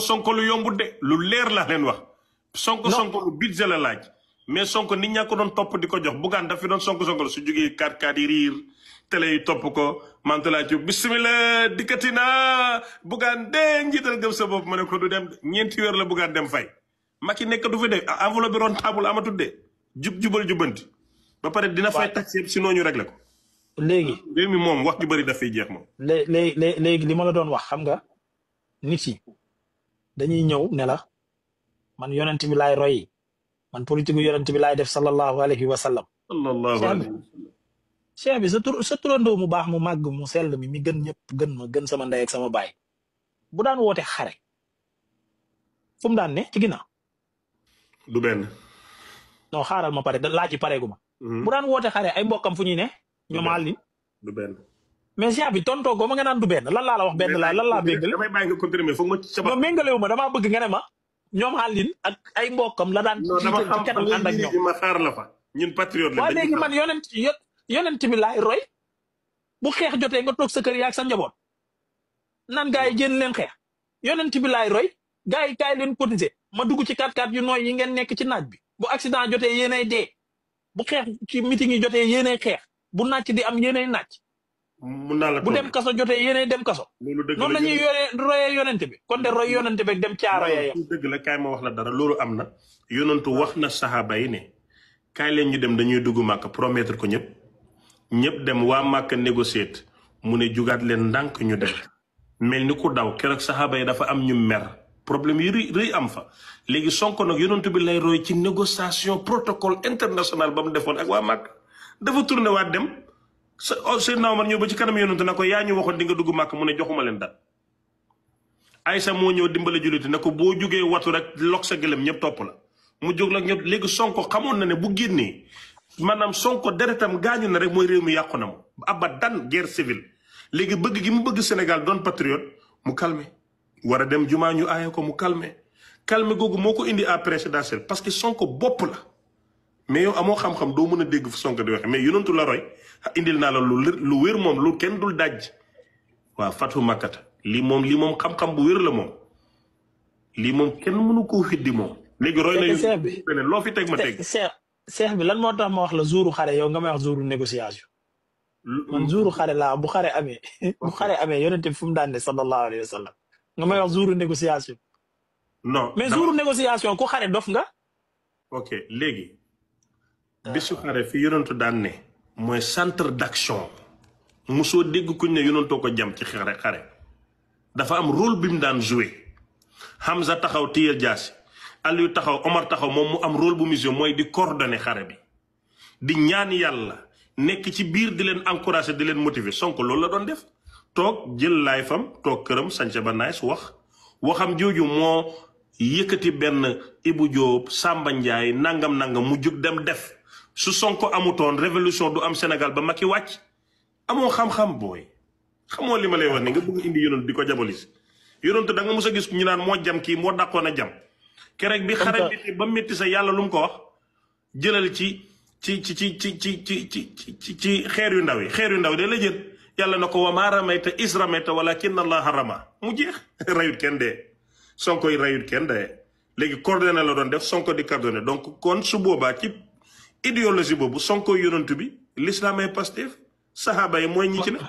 sonko lu yombut de lu leer laa leen wax. sonko lu budget la laaj. mais sonko nit ñaa ko doon topp di ko jox Bougane daf fi doon sonko la su jógee 4x4 yi riir télé yi topp ko mantala ci bismillah dikkati naa Bougane de njiital gëm sa bopp ma ne ko du dem ñeenti weer la Bougane dem fay. Macky nekk du fi de enveloppe bi ron table amatul de jubal jubanti ba pare dina fay tax yëpp sinon ñu réglé ko. léegi réew mi moom wax ju bëri dafay jeex moom. léegi li ma la doon wax xam nga nit yi dañuy ñëw ne la man yonent bi laay roy man politique yonent bi laay def sallallahu alayhi wa sallam. sallallahu alayhi wa sallam. cheikh bi sa turandoo mu baax mu màgg mu sell mi gën ñëpp gën sama ndey ak sama baay bu daan woote xare fu mu daan ne ci ginnaaw. du benn. non xaaral ma pare laaj ci pareegu ma. bu daan woote xare ay mbokkam fu ñuy ne. ñoom àllin du benn. mais cheikh bi tontoo ko ma nga naan du benn lan laa la wax benn laa lan laa méngale. damay bàyyi nga continuer foog ma ci sama. non méngalewu ma damaa bëgg nga ne ma ñoom àllin ak ay mbokkam la daan. non dama xam fan la ñuy ma xaar la fa. ñun patriote la waaw léegi man yonent bi laay roy bu xeex jotee nga toog sa kër yaak sa njaboot nan gaa yi génn leen xeex yonent bi laay roy gaa yi kaay leen cotiser ma dugg ci 4x4 yu nooy yi ngeen nekk ci naaj bi bu accident jotee yéenay dee bu xeex ci meeting yi jotee yéenay xeex bu nàcc di am yéenay nàcc. mun naa la bu dem kaso jotee yéenay dem kaso. loolu dëgg la noonu la ñuy royee yonent bi kon de roy yonent bi dem caaro ya yam. dëgg la kaay ma wax la dara loolu am na. yonentu wax na saxaaba yi ne kaay leen ñu dem dañuy dugg màkk promettre ko ñëpp dem waa màkk négocier mu ne jugaat leen ndànk ñu dem mel ni ku daw keroog saxaaba yi dafa am ñu mer problème yi rëy am fa léegi sonko nag yonentu bi lay roy ci négociation protocole international ba mu defoon ak waa màkk dafa tourné waat dem Seydina Omar ñëw ba ci kanam yonentu na ko yaa ñu waxoon di nga dugg màkk mu ne joxuma leen dal Aysa moo ñëw dimbale julliti ne ko boo jugee watu rek lok sa gëlëm ñëpp topp la mu jóg la ñëpp léegi sonko xamoon na ne bu génnee maanaam sonko deretam gaañu na rek mooy réew mi yàqu na mu abadan guerre civile léegi bëgg gi mu bëgg Sénégal doon patriote mu calmé war a dem jumaa ñu aaye ko mu calmé googu moo ko indi à présidentielle parce que sonko bopp la mais yow amoo xam-xam doo mën a dégg fu sonko di waxe mais yonentu la roy indil naa la lu wér moom lu kenn dul daj waaw fatu makkata lii moom xam-xam bu wér la moom lii moom kenn mënu koo xiddi moom léegi roy na loo fi teg ma teg seex bi lan moo tax ma wax la jouru xare yow nga may wax jouru négociation man jouru xare laa bu xare amee yonente bi fu mu daan ne sallallahu alayhi wa sallam nga may wax jouru négociation non mais jouru négociation ku xare dof nga ok léegi bisu xare fi yonentu daan ne mooy centre d'action mosoo dégg kuñ ne yonentoo ko jam ci xare dafa am rôle bi mu daan joué Hamza taxaw téye jaasi Aliou taxaw Omar taxaw moom mu am rôle bu mission mooy di coordonner xare bi di ñaan yàlla nekk ci biir di leen encourager di leen motiver Sonko loolu la doon def toog jël laay fam toog këram sañca ba naay su waxam jooju moo yëkkati benn Ibou Diop Samba Ndiaye nangam mu jug dem def su Sonko amutoon révolution du am Sénégal ba Macky wàcc amoo xam-xam booy xamoo li ma lay wax ni nga bëgg indi yonent di ko jabolisi yonent da nga mos a gis ñu naan moo jam kii moo dàqoon a jam kerek bi xare bi ba métti sa yàlla lu mu ko wax jëlal ci xeer yu ndaw yi de la jël yàlla na ko wa maa ramayta is ramayta walakinna allaha rama mu jeex rayut kenn dee sonko yi rayut kenn dee léegi coordonné la doon def sonko di coordonné donc kon su boobaa ci idéologie boobu sonko yonent bi l'islam ay Pastef sahaaba yi mooy ñi ci ne